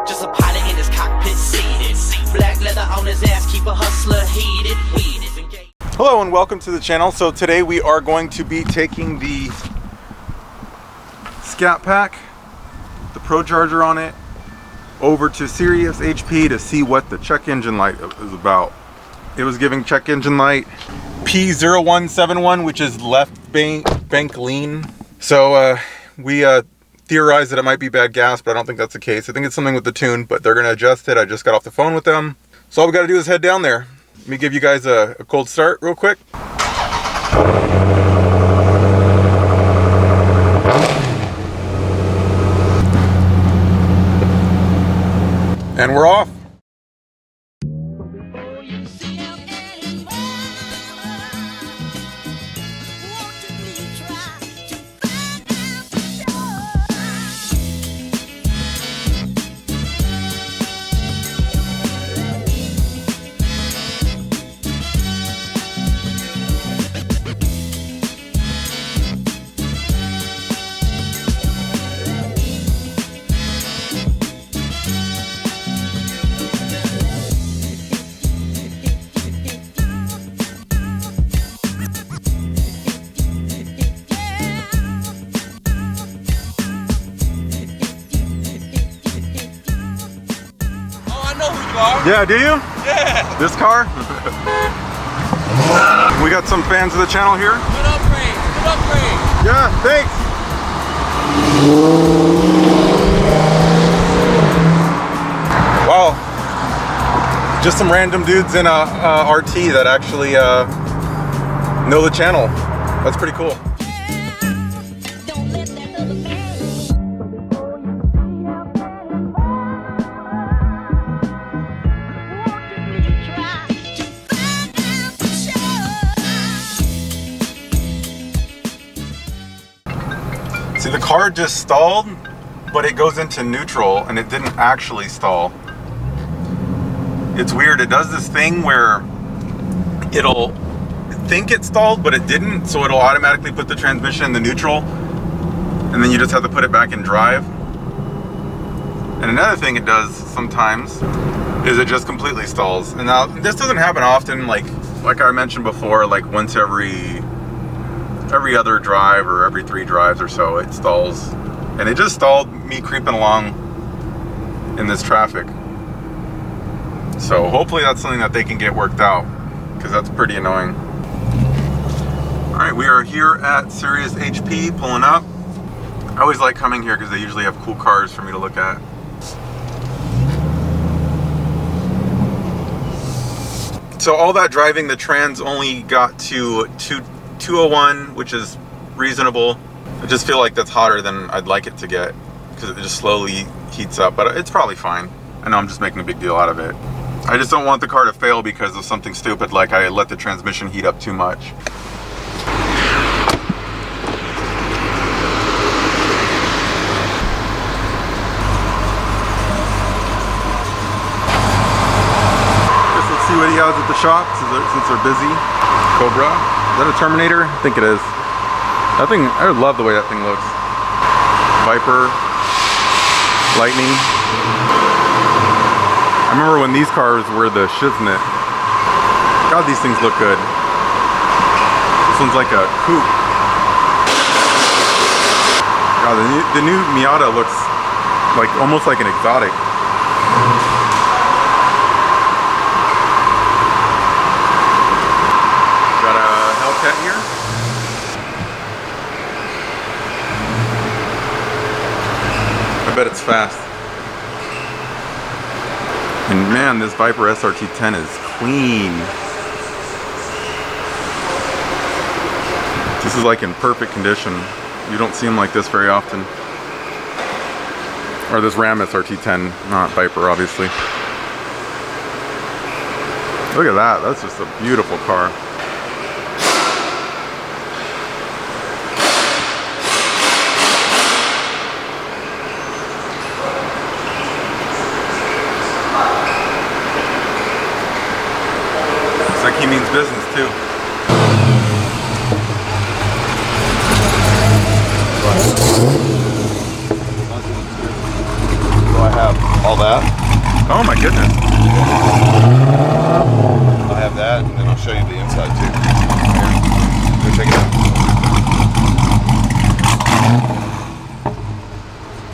Just a pilot in his cockpit seated. Black leather on his ass, keep a hustler heated. Hello and welcome to the channel. So today we are going to be taking the Scat Pack, the Pro Charger on it, over to Sirius HP to see what the check engine light is about. It was giving check engine light P0171, which is left bank lean. So we theorized that it might be bad gas, but I don't think that's the case. I think it's something with the tune, but they're gonna adjust it. I just got off the phone with them. So all we gotta do is head down there. Let me give you guys a cold start real quick. And we're off. Yeah, do you? Yeah. This car? We got some fans of the channel here. Good upgrade. Good upgrade. Yeah, thanks. Wow. Just some random dudes in a RT that actually know the channel. That's pretty cool. See, the car just stalled, but it goes into neutral and it didn't actually stall. It's weird, it does this thing where it'll think it stalled, but it didn't, so it'll automatically put the transmission in the neutral, and then you just have to put it back in drive. And another thing it does sometimes is it just completely stalls. And now, this doesn't happen often, like I mentioned before, like once every other drive or every 3 drives or so it stalls, and it just stalled me creeping along in this traffic. So hopefully that's something that they can get worked out, because that's pretty annoying. All right, we are here at Sirius HP pulling up. I always like coming here because they usually have cool cars for me to look at. So all that driving, the trans only got to 201, which is reasonable. I just feel like that's hotter than I'd like it to get, because it just slowly heats up, but it's probably fine. I know I'm just making a big deal out of it. I just don't want the car to fail because of something stupid like I let the transmission heat up too much. Guess let's see what he has at the shop since they're busy. Cobra. Is that a Terminator? I think it is. That thing, I love the way that thing looks. Viper, Lightning. I remember when these cars were the shiznit. God, these things look good. This one's like a coupe. God, the new Miata looks like almost like an exotic. Here. I bet it's fast. And man, this Viper SRT10 is clean. This is like in perfect condition. You don't see them like this very often. Or this Ram SRT10, not Viper, obviously. Look at that, that's just a beautiful car. Looks like he means business too. So I have all that. Oh my goodness. I'll have that, and then I'll show you the inside too. Here, go check it out.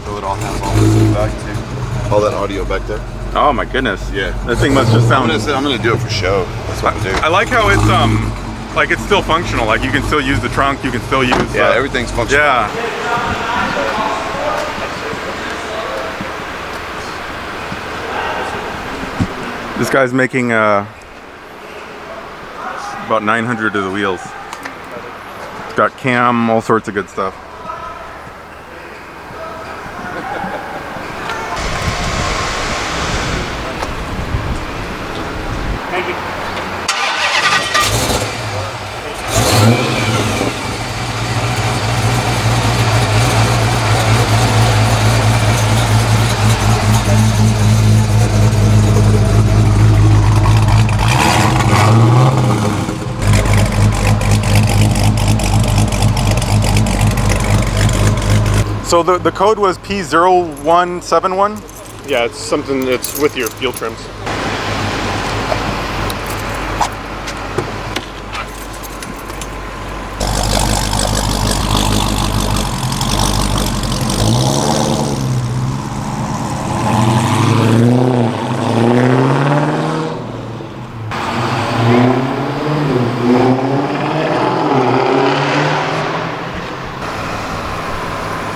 So it all has all this in the back too. All that audio back there. Oh my goodness. Yeah. That thing must just sound. I'm gonna do it for show. That's what I'm gonna do. I like how it's like it's still functional. Like you can still use the trunk. You can still use. Yeah, everything's functional. Yeah. This guy's making about 900 of the wheels. It's got cam, all sorts of good stuff. Thank you. So the code was P0171? Yeah, it's something that's with your fuel trims.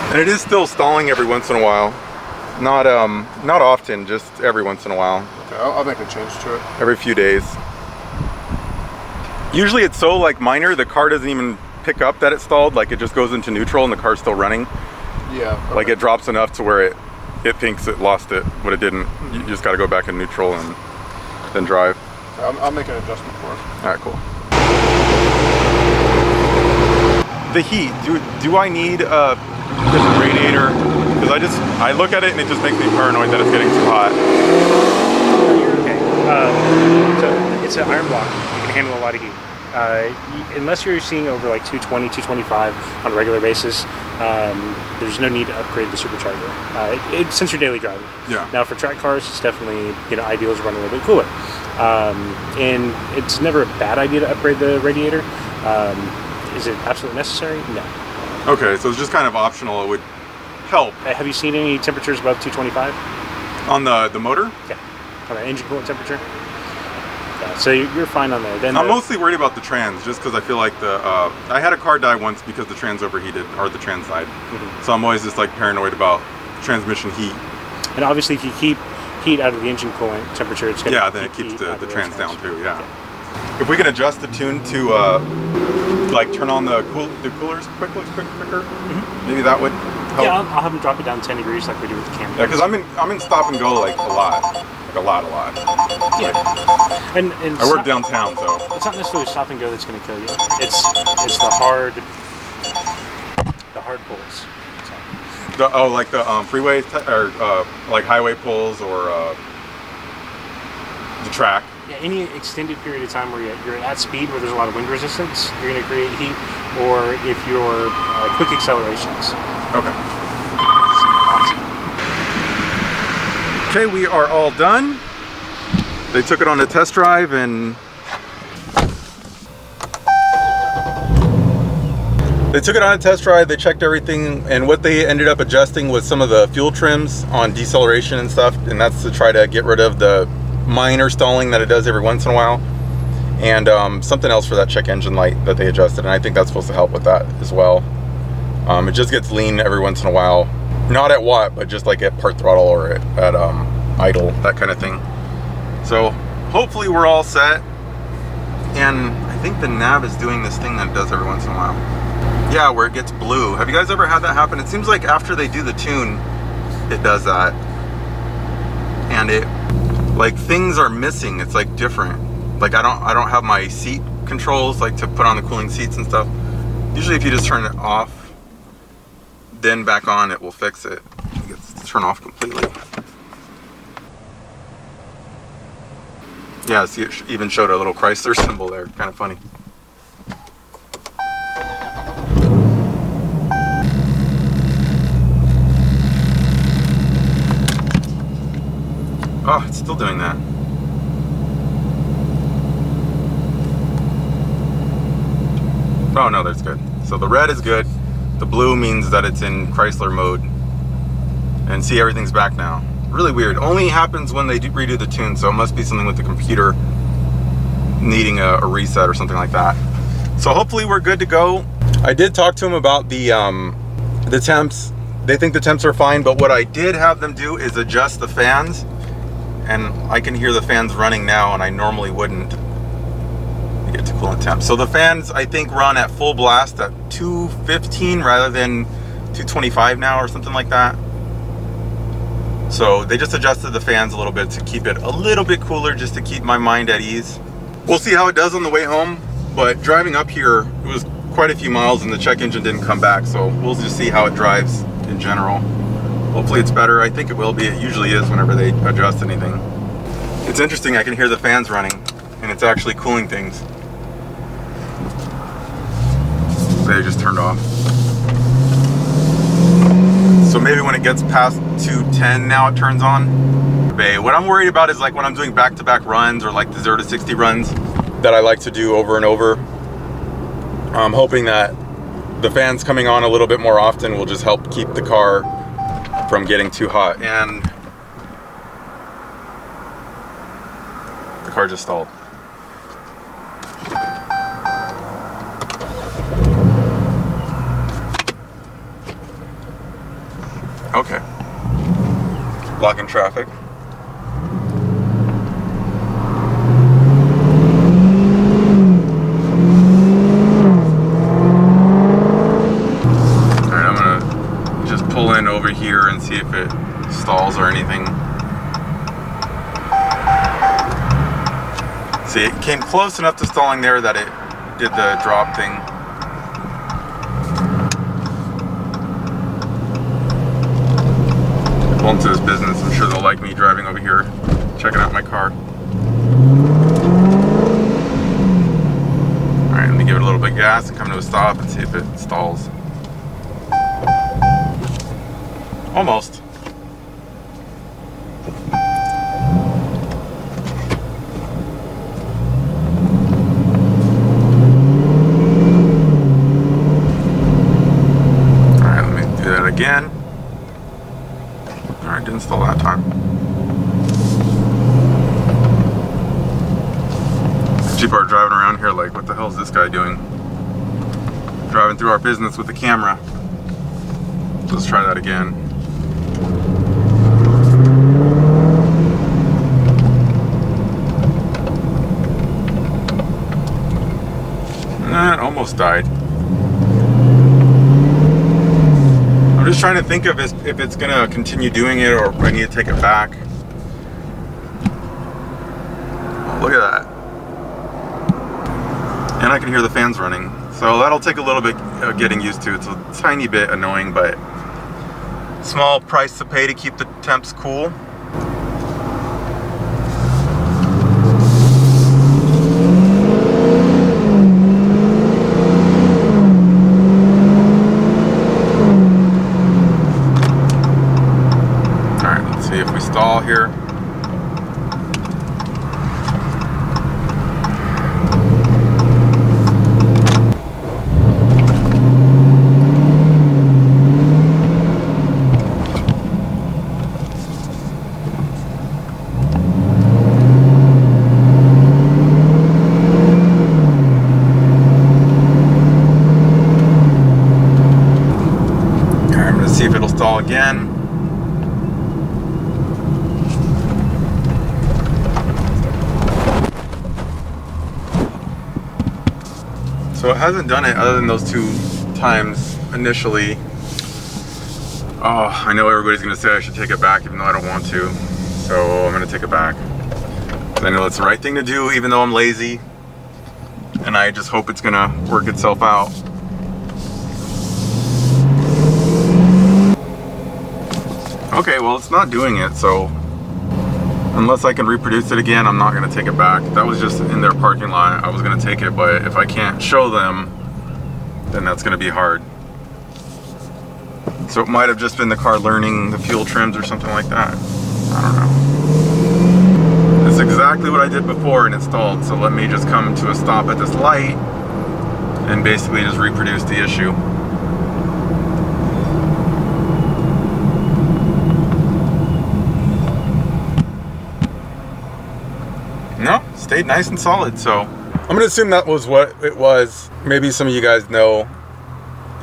And it is still stalling every once in a while. Not often, just every once in a while. Okay, I'll make a change to it. Every few days. Usually it's so like minor, the car doesn't even pick up that it stalled. Like it just goes into neutral and the car's still running. Yeah. Okay. Like it drops enough to where it thinks it lost it, but it didn't. You just got to go back in neutral and then drive. I'll make an adjustment for it. All right, cool. The heat. Do I need a different radiator? Because I look at it and it just makes me paranoid that it's getting too hot. You're okay. So it's an iron block. You can handle a lot of heat. Unless you're seeing over like 220, 225 on a regular basis, there's no need to upgrade the supercharger. Since you're daily driving. Yeah. Now for track cars, it's definitely ideal to run a little bit cooler. And it's never a bad idea to upgrade the radiator. Is it absolutely necessary? No. Okay, so it's just kind of optional. It would help. Have you seen any temperatures above 225? On the motor? Yeah. On the engine coolant temperature? Yeah, so you're fine on there. Then I'm mostly worried about the trans, just because I feel like I had a car die once because the trans overheated, or the trans died. Mm-hmm. So I'm always just like paranoid about transmission heat. And obviously if you keep heat out of the engine coolant temperature, it's going to Then it keeps heat the out of trans those down too, yeah. If we can adjust the tune to like turn on the coolers quicker, maybe that would help. Yeah, I'll have them drop it down 10 degrees like we do with the Camry. Yeah, because I'm in stop and go like a lot. Yeah. And I work downtown, so it's not necessarily stop and go that's going to kill you. It's the hard pulls. So. like the freeway or like highway pulls or the track. Yeah, any extended period of time where you're at speed where there's a lot of wind resistance, you're going to create heat. Or if you're quick accelerations. Okay. Okay, we are all done. They took it on a test drive and they checked everything, and what they ended up adjusting was some of the fuel trims on deceleration and stuff, and that's to try to get rid of the minor stalling that it does every once in a while, and something else for that check engine light that they adjusted, and I think that's supposed to help with that as well. It just gets lean every once in a while, not at watt, but just like at part throttle or at idle, that kind of thing. So hopefully we're all set, and I think the nav is doing this thing that it does every once in a while. Yeah, where it gets blue. Have you guys ever had that happen? It seems like after they do the tune, it does that, and it like things are missing. It's like different. Like I don't have my seat controls like to put on the cooling seats and stuff. Usually if you just turn it off, then back on, it will fix it. It gets to turn off completely. Yeah, see, it even showed a little Chrysler symbol there. Kind of funny. Oh, it's still doing that. Oh no, that's good. So the red is good. The blue means that it's in Chrysler mode. And see, everything's back now. Really weird. Only happens when they redo the tune, so it must be something with the computer needing a reset or something like that. So hopefully we're good to go. I did talk to them about the temps. They think the temps are fine, but what I did have them do is adjust the fans. And I can hear the fans running now, and I normally wouldn't. You get to coolant temps. So the fans, I think, run at full blast at 215 rather than 225 now or something like that. So they just adjusted the fans a little bit to keep it a little bit cooler, just to keep my mind at ease. We'll see how it does on the way home, but driving up here, it was quite a few miles and the check engine didn't come back, so we'll just see how it drives in general. Hopefully it's better. I think it will be. It usually is whenever they adjust anything. It's interesting, I can hear the fans running and it's actually cooling things. They just turned off. So maybe when it gets past 210 now it turns on. What I'm worried about is like when I'm doing back-to-back runs or like the 0 to 60 runs that I like to do over and over. I'm hoping that the fans coming on a little bit more often will just help keep the car from getting too hot. And the car just stalled. Okay. Blocking traffic. Alright, I'm gonna just pull in over here and see if it stalls or anything. See, it came close enough to stalling there that it did the drop thing. Into this business, I'm sure they'll like me driving over here, checking out my car. Alright, let me give it a little bit of gas and come to a stop and see if it stalls. Almost. Alright, let me do that again. Alright, didn't stall that time. People are driving around here like, what the hell is this guy doing? Driving through our business with a camera. Let's try that again. It almost died. I'm just trying to think of if it's gonna continue doing it or I need to take it back. Look at that. And I can hear the fans running. So that'll take a little bit of getting used to. It's a tiny bit annoying, but small price to pay to keep the temps cool. If we stall here. Okay, I'm going to see if it'll stall again. So it hasn't done it other than those 2 times initially. Oh, I know everybody's gonna say I should take it back even though I don't want to. So I'm gonna take it back. I know it's the right thing to do even though I'm lazy. And I just hope it's gonna work itself out. Okay, well it's not doing it, so unless I can reproduce it again, I'm not gonna take it back. That was just in their parking lot. I was gonna take it, but if I can't show them, then that's gonna be hard. So it might have just been the car learning the fuel trims or something like that. I don't know. exactly what I did before and it stalled. So let me just come to a stop at this light and basically just reproduce the issue. No, stayed nice and solid. So I'm gonna assume that was what it was. Maybe some of you guys know,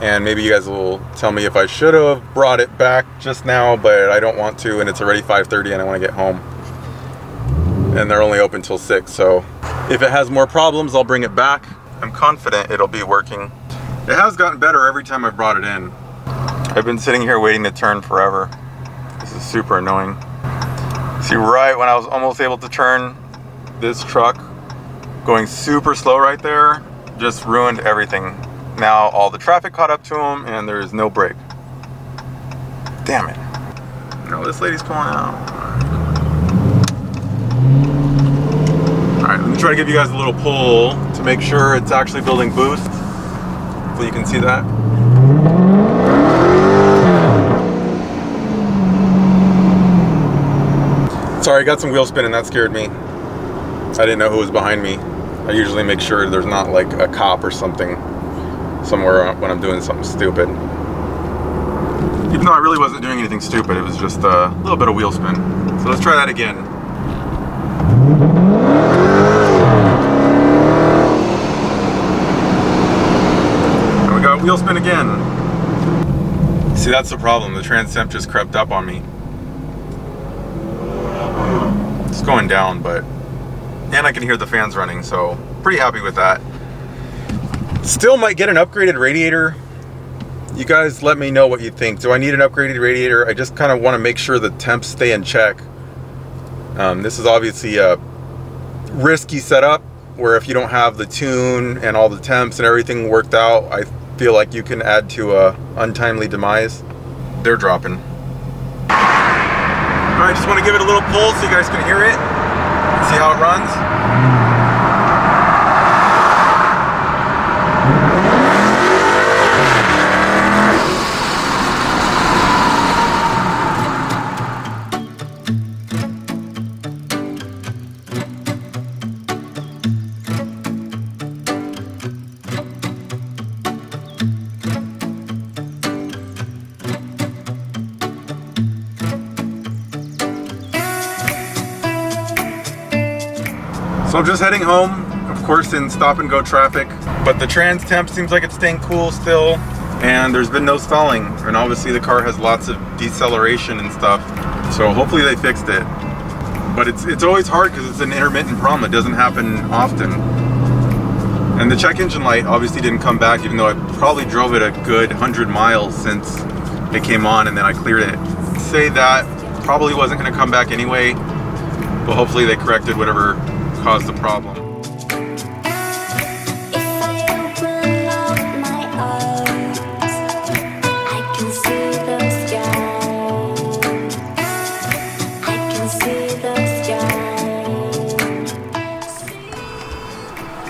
and maybe you guys will tell me if I should have brought it back just now, but I don't want to, and it's already 5:30 and I want to get home. And they're only open till 6, so if it has more problems, I'll bring it back. I'm confident it'll be working. It has gotten better every time I've brought it in. I've been sitting here waiting to turn forever. This is super annoying. See, right when I was almost able to turn, this truck going super slow right there just ruined everything. Now all the traffic caught up to him and there is no brake. Damn it. No, this lady's pulling out. Alright, let me try to give you guys a little pull to make sure it's actually building boost. So you can see that. Sorry, I got some wheel spin and that scared me. I didn't know who was behind me. I usually make sure there's not like a cop or something somewhere when I'm doing something stupid. Even though I really wasn't doing anything stupid, it was just a little bit of wheel spin. So let's try that again. And we got wheel spin again. See, that's the problem. The trans temp just crept up on me. It's going down, but... And I can hear the fans running, so pretty happy with that. Still might get an upgraded radiator. You guys let me know what you think. Do I need an upgraded radiator? I just kind of want to make sure the temps stay in check. This is obviously a risky setup where if you don't have the tune and all the temps and everything worked out, I feel like you can add to a untimely demise. They're dropping. All right, just want to give it a little pull so you guys can hear it. See how it runs? So I'm just heading home, of course in stop and go traffic, but the trans temp seems like it's staying cool still, and there's been no stalling, and obviously the car has lots of deceleration and stuff, so hopefully they fixed it. But it's always hard because it's an intermittent problem. It doesn't happen often. And the check engine light obviously didn't come back, even though I probably drove it a good 100 miles since it came on and then I cleared it. Say that probably wasn't going to come back anyway, but hopefully they corrected whatever caused the problem.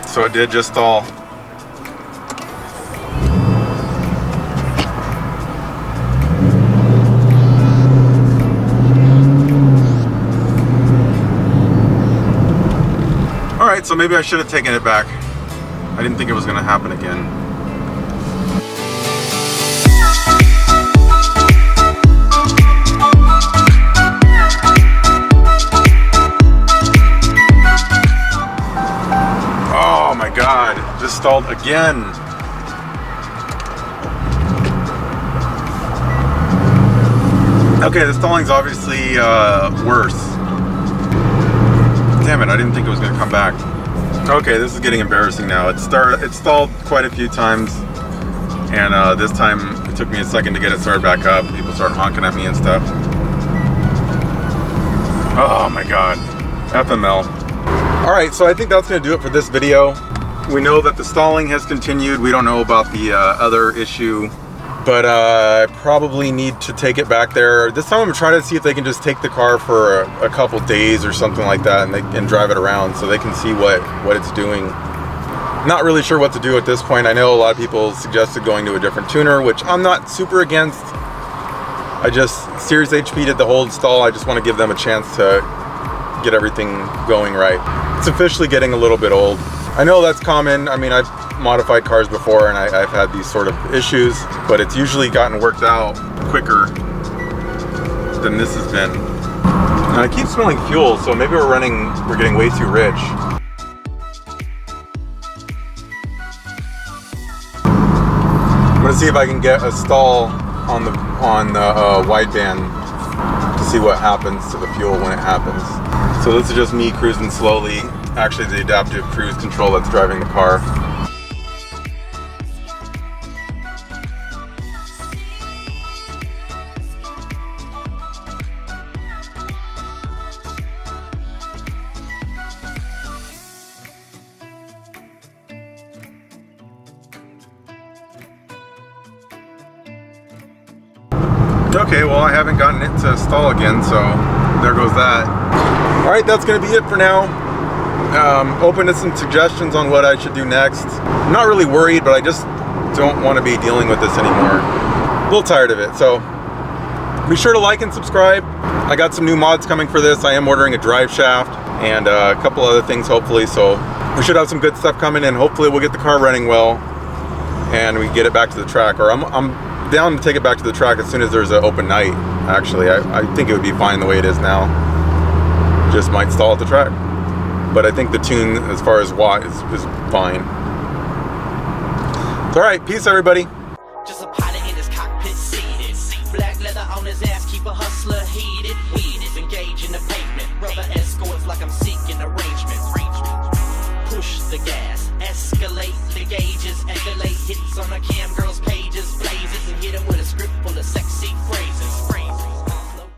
So it did just stall. Alright, so maybe I should have taken it back. I didn't think it was going to happen again. Oh my god, it just stalled again. Okay, the stalling's obviously worse. Damn it, I didn't think it was going to come back. Okay, this is getting embarrassing now. It stalled quite a few times, and this time it took me a second to get it started back up. People started honking at me and stuff. Oh my god, FML. Alright, so I think that's going to do it for this video. We know that the stalling has continued. We don't know about the other issue, but I probably need to take it back there. This time I'm trying to see if they can just take the car for a couple days or something like that and drive it around so they can see what it's doing. Not really sure what to do at this point. I know a lot of people suggested going to a different tuner, which I'm not super against. Series HP did the whole install. I just want to give them a chance to get everything going right. It's officially getting a little bit old. I know that's common. I mean, I've modified cars before and I've had these sort of issues, but it's usually gotten worked out quicker than this has been. And I keep smelling fuel, so maybe we're getting way too rich. I'm gonna see if I can get a stall on the wideband to see what happens to the fuel when it happens. So this is just me cruising slowly. Actually, the adaptive cruise control that's driving the car. Okay, well I haven't gotten it to stall again, so there goes that. All right, that's gonna be it for now. Open to some suggestions on what I should do next. I'm not really worried, but I just don't want to be dealing with this anymore. A little tired of it, so be sure to like and subscribe. I got some new mods coming for this. I am ordering a drive shaft and a couple other things hopefully, so we should have some good stuff coming and hopefully we'll get the car running well and we can get it back to the track, or I'm down to take it back to the track as soon as there's an open night. Actually, I think it would be fine the way it is now. Just might stall at the track, but I think the tune as far as watt is fine. All right, peace everybody. Just a pilot in his cockpit seated. Black leather on his ass, keep a hustler heated. Weed is engaged in the pavement. Rubber escorts like I'm seeking arrangement. Push the gas, escalate the gauges, escalate hits on the cam.